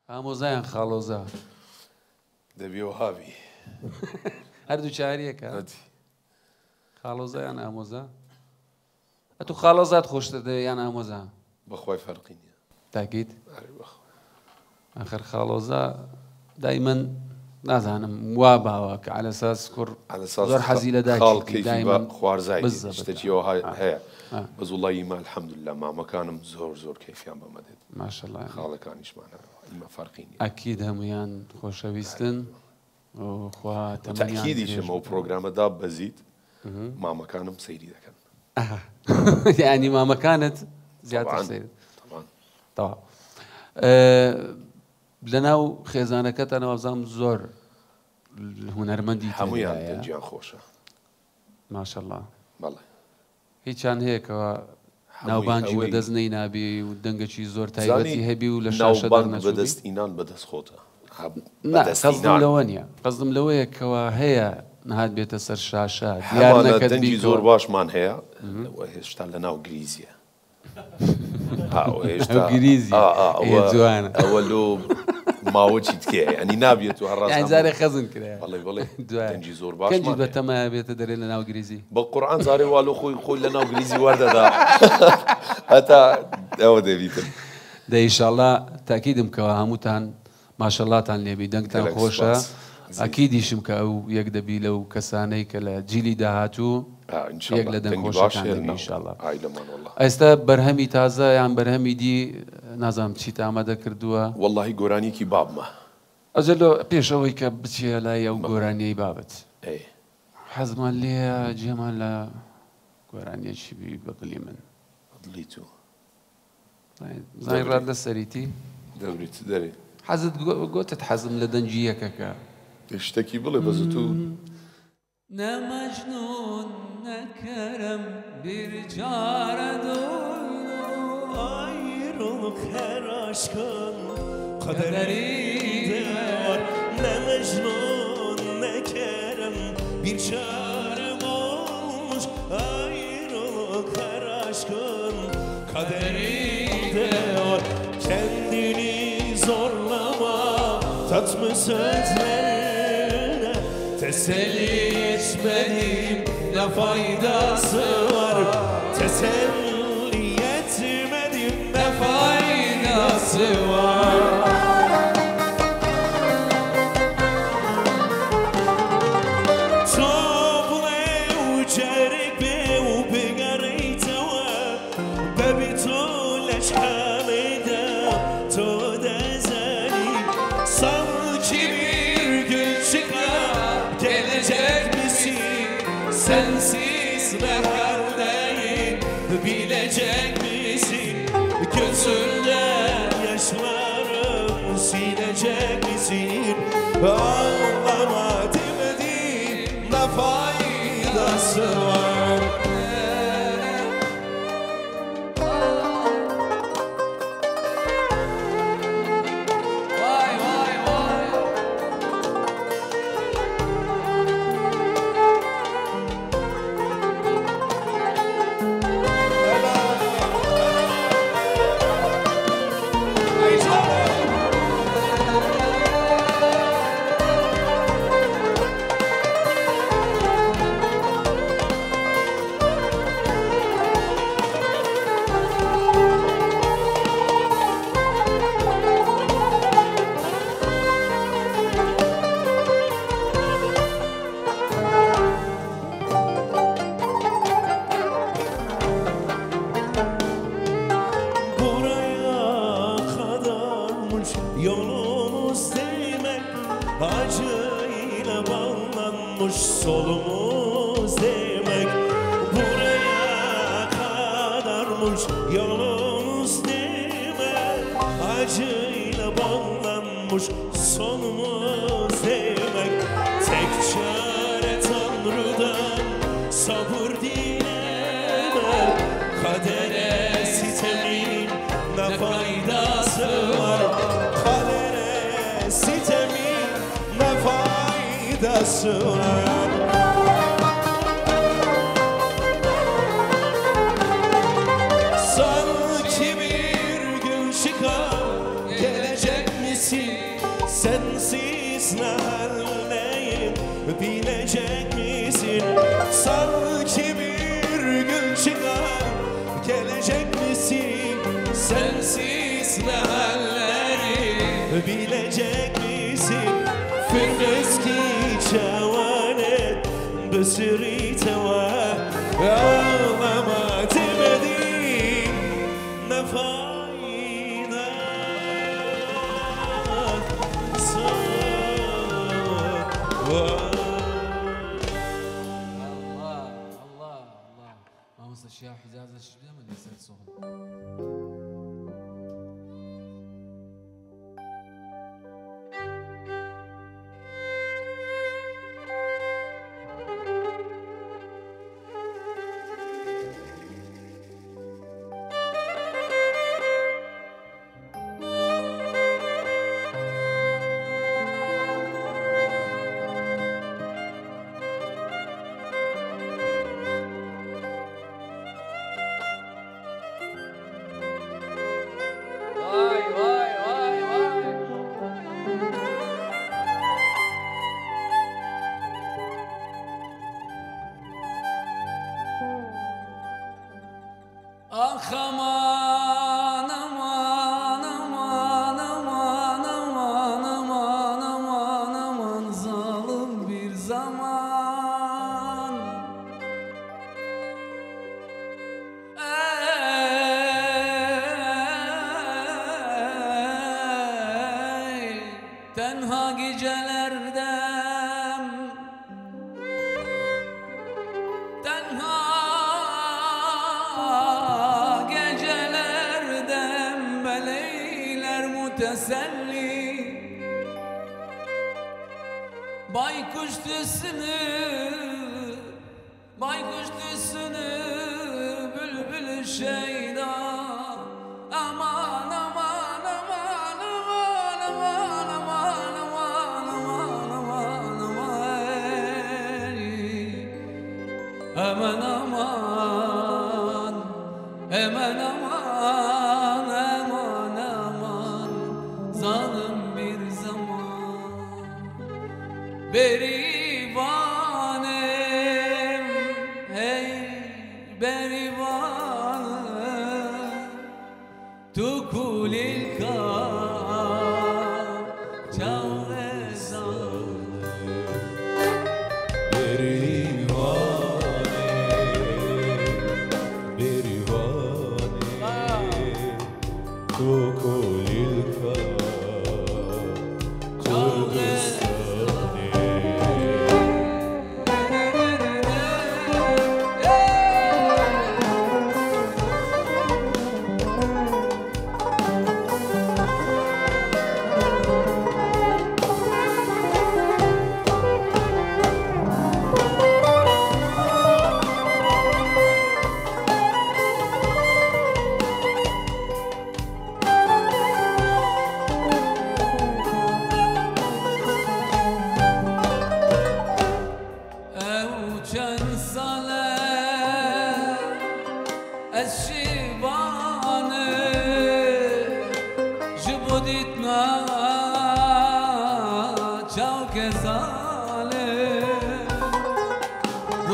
ئامۆزایان خاڵۆزا دەبی و هاوی هەردوو چاریەکە خاڵۆزایان ئامۆزا ئەتو خاڵۆزات خۆشتە دەوێ یان ئامۆزا بەخوای فەرقی نییە تاکیت بەخوا ئاخر خاڵۆزا دایمەن نازانم وا باوە کە علەساس کوڕ زۆر حەزی لە دایکی دایمەن خوارزای شتێکیەوە هەیە بە زوڵی ئیمە الحەمدولله مامەکانم زۆر کەیفیان بەمە دێت ماشەڵڵا خاڵەکانیشمانە ئیمە فەرقی نییە ئەکید هەمویان خۆشەویستن خوا تەمەنیدیشم ئەو پرۆگرامەدا بەزیت مامەکانم سەیری دەکەن یعنی مامەکانت زیاتر سەیرن تەواو لەناو خێزانەکەتانەوە ئەزانم زۆر هونەرمەندی هەمویان دەنجیان خۆشە ماشەڵڵا بەڵێ هیچیان هەیەکەوە ناوبانجی بەدەست نەینابی و دەنگەکی زۆر تایبەتی هەبی و لە شاشەدا بەدەست ئینان بەدەست خۆتە قەزم لەوە نییە قەزم لەوەیە کەەوە هەیە نهات بێتە سەر شاشە دەنگی زۆر باشمان هەیە هێشتا لە ناو گریزیە گریزی جوانە ئەوە لۆ ماوەچی تکێ ئەنی نابێت و هەڕاستزارێ خەزم کرێ بەڵێ دەنگی زۆر باش بە تەمایە بێتە دەرێ لە ناو گریزی بە قورئان زارێ والۆ خۆی لە ناو گریزی وەردەدا هەتا ئەوە دەبیتن دە ئیشاڵڵا تاکیدم کەەوە هەمووتان ماشەڵڵاتان لێبی دەنگتان خۆشە ئەکیدیشم کە ئەو یەک دەبی لەو کەسانەی کە لە جیلی داهاتوو یەک لە دەنگخۆشەکان ئیشاڵڵا ئێستا بەرهەمی تازە یان بەرهەمی دی نازانم چیت ئامادە کردووە وەڵڵاهی گۆرانیکی بابمە ئەجەلۆ پێشەوەی کە بچێ لای ئەو گۆرانیەی بابەت حەزمان لێە جێمان لە گۆرانیەکی بەدڵی من دڵی تو زانیڕات لە سەریتی دەبریت دەرێ حەزت گۆتت حەزم لە دەنجی یەکەکە شتێکی بڵێ بەز تو نه مجنون نه kerem bir çare doydu ayrılık her aşkın kaderinde var ne mecnun ne kerem bir çarem olmuş ayrılık her aşkın kaderinde var kendini zorlama tatma sözlerine teselli etmedim ne faydası var teselli etmedim ne faydası var Topleu ceribeu bigaritawa bebitu leşkameda todezeli sanki bir gün çıkar gelecek misin sensiz ne haldeyim bilecek misin gözünden yaşlarım silecek misin anlamadım dedim ne faydası var Yolumuz değmek acıyla bağlanmış solumuz değmek buraya kadarmış yolumuz değmek acıyla bağlanmış sonumuz değmek tek çare Tanrı'dan sabır dilemek kadere sitemin ne faydası var sitemin ne faydası var sanki bir gün çıkar gelecek misin sensiz ne haldeyim bilecek misin? Sanki bir gün çıkar gelecek misin? Sensiz ne halleri bilecek misin? Fırneski çavanet bısırı tava ağlama demedim ne fayda الله ما مصر الشيخ حجاز الشجاع من يسال صوت Ah aman aman aman aman aman aman aman aman zalim bir zaman ey tenha gecelerde tenha teselli baykuş tüsünü bülbül şeyda aman aman aman aman aman aman aman aman aman aman aman aman aman zalim bir zaman berivanem hey berivanem tukulil kal çağrezan berivanem tukulil kal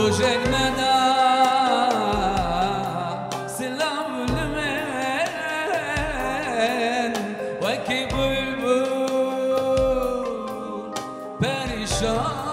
Rojek neda selam lmen Vaki bulbul perişan